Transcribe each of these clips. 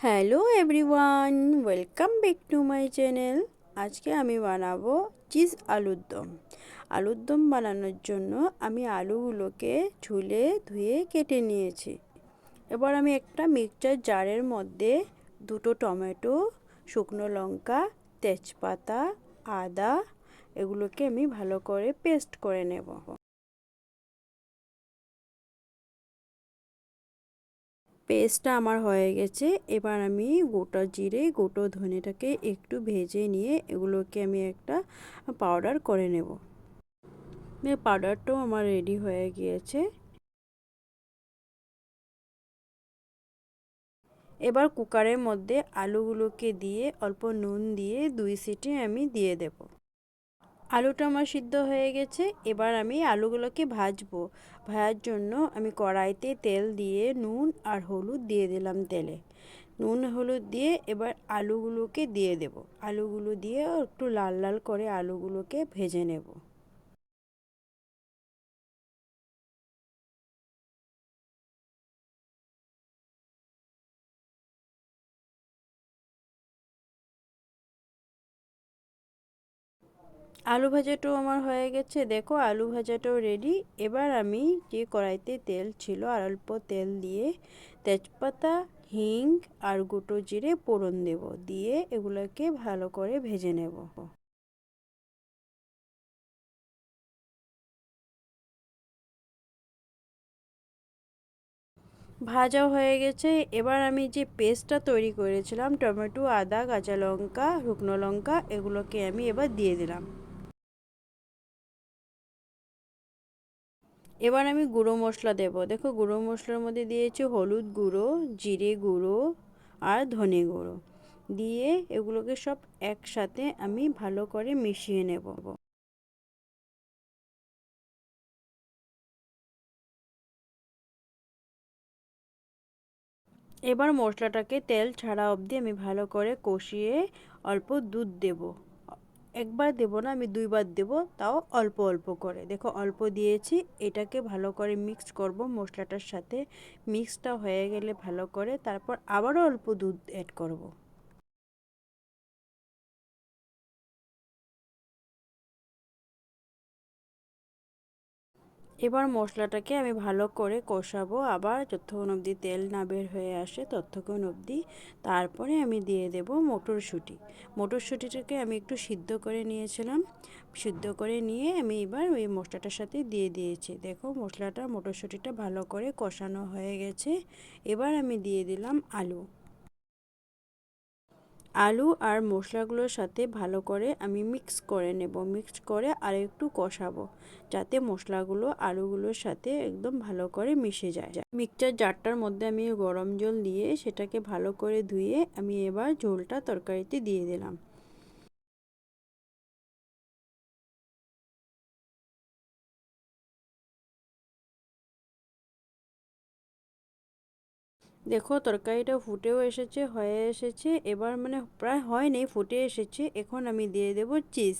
Hello everyone, welcome back to my channel. আজকে আমি বানাবো চিজ আলুর দম। আলুর দম বানানোর জন্য আমি আলুগুলোকে ছুলে ধুয়ে কেটে নিয়েছি। এবার আমি একটা মিক্সচার জারের মধ্যে দুটো টমেটো, শুকনো লঙ্কা, তেজপাতা, আদা এগুলোকে আমি ভালো করে পেস্ট করে নেব। পেস্টটা আমার হয়ে গেছে। এবার আমি গোটা জিরে গোটা ধনেটাকে একটু ভেজে নিয়ে এগুলোকে আমি একটা পাউডার করে নেব। পাউডারটাও আমার রেডি হয়ে গিয়েছে। এবার কুকারের মধ্যে আলুগুলোকে দিয়ে অল্প নুন দিয়ে 2 সিটি আমি দিয়ে দেব। আলুটা আমার সিদ্ধ হয়ে গেছে। এবার আমি আলুগুলোকে ভাজবো। ভাজার জন্য আমি কড়াইতে তেল দিয়ে নুন আর হলুদ দিয়ে দিলাম তেলে। নুন হলুদ দিয়ে এবার আলুগুলোকে দিয়ে দেব। আলুগুলো দিয়ে একটু লাল লাল করে আলুগুলোকে ভেজে নেব। আলু ভাজাটাও আমার হয়ে গেছে। দেখো আলু ভাজাটাও রেডি। এবার আমি যে কড়াইতে তেল ছিল আর অল্প তেল দিয়ে তেজপাতা, হিং আর গোটা জিরে ফোড়ন দেব। দিয়ে এগুলোকে ভালো করে ভেজে নেব। ভাজা হয়ে গেছে। এবার আমি যে পেস্টটা তৈরি করেছিলাম টমেটো, আদা, কাঁচা লঙ্কা, শুকনো লঙ্কা এগুলোকে আমি এবার দিয়ে দিলাম। এবার আমি গুঁড়ো মশলা দেব। দেখো গুঁড়ো মশলার মধ্যে দিয়েছি হলুদ গুঁড়ো, জিরে গুঁড়ো আর ধনে গুঁড়ো। দিয়ে এগুলোকে সব একসাথে আমি ভালো করে মিশিয়ে নেব। এবার মশলাটাকে তেল ছাড়া অবধি আমি ভালো করে কষিয়ে অল্প দুধ দেব। একবার দেব না, আমি 2বার দেব, তাও অল্প অল্প করে। দেখো অল্প দিয়েছি। এটাকে ভালো করে মিক্স করব মশলাটার সাথে। মিক্সটা হয়ে গেলে ভালো করে তারপর আবারও অল্প দুধ অ্যাড করব। এবার মশলাটাকে আমি ভালো করে কষাবো আবার যতক্ষণ অবধি তেল না বের হয়ে আসে ততক্ষণ অবধি। তারপরে আমি দিয়ে দেব মটরশুঁটি। মটরশুঁটিটাকে আমি একটু সিদ্ধ করে নিয়েছিলাম। সিদ্ধ করে নিয়ে আমি এবার ওই মশলাটার সাথে দিয়ে দিয়েছি। দেখো মশলাটা মটরশুঁটিটা ভালো করে কষানো হয়ে গেছে। এবার আমি দিয়ে দিলাম আলু। আলু আর মশলাগুলোর সাথে ভালো করে আমি মিক্স করে নেব। মিক্স করে আর একটু কষাবো যাতে মশলাগুলো আলুগুলোর সাথে একদম ভালো করে মিশে যায়। মিক্সচার জারটার মধ্যে আমি গরম জল দিয়ে সেটাকে ভালো করে ধুয়ে আমি এবার ঝোলটা তরকারিতে দিয়ে দিলাম। দেখো তরকারিটা ফুটেও এসেছে, হয়ে এসেছে। এবার মানে প্রায় হয়নি, ফুটে এসেছে। এখন আমি দিয়ে দেব চিজ।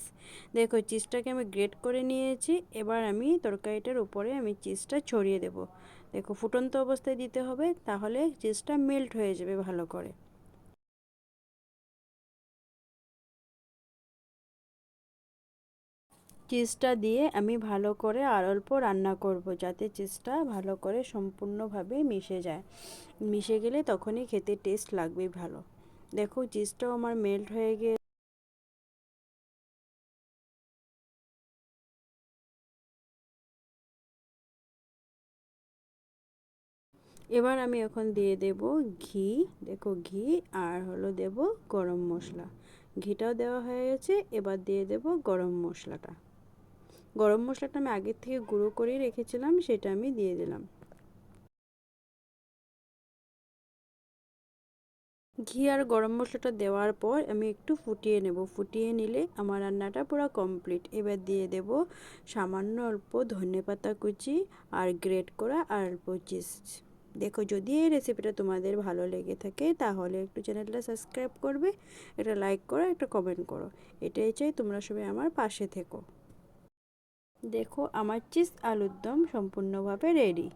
দেখো চিজটাকে আমি গ্রেট করে নিয়েছি। এবার আমি তরকারিটার উপরে আমি চিজটা ছড়িয়ে দেব। দেখো ফুটন্ত অবস্থায় দিতে হবে, তাহলে চিজটা মেল্ট হয়ে যাবে ভালো করে। চিজটা দিয়ে আমি ভালো করে আর অল্প রান্না করব যাতে চিজটা ভালো করে সম্পূর্ণভাবে মিশে যায়। মিশে গেলে তখনই খেতে টেস্ট লাগবে ভালো। দেখো চিজটাও আমার মেল্ট হয়ে গিয়ে এবার আমি এখন দিয়ে দেব ঘি। দেখো ঘি আর হলো দেব গরম মশলা। ঘিটাও দেওয়া হয়ে গেছে। এবার দিয়ে দেব গরম মশলাটা। গরম মশলাটা আমি আগের থেকে গুঁড়ো করে রেখেছিলাম, সেটা আমি দিয়ে দিলাম। ঘি আর গরম মশলাটা দেওয়ার পর আমি একটু ফুটিয়ে নেব। ফুটিয়ে নিলে আমার রান্নাটা পুরো কমপ্লিট। এবার দিয়ে দেব সামান্য অল্প ধনেপাতা কুচি আর গ্রেট করা আর অল্প চিজ। দেখো যদি এই রেসিপিটা তোমাদের ভালো লেগে থাকে তাহলে একটু চ্যানেলটা সাবস্ক্রাইব করবে, একটা লাইক করো, একটা কমেন্ট করো। এটাই চাই, তোমরা সবাই আমার পাশে থেকো। দেখো আমার চিজ আলুর দম সম্পূর্ণভাবে রেডি।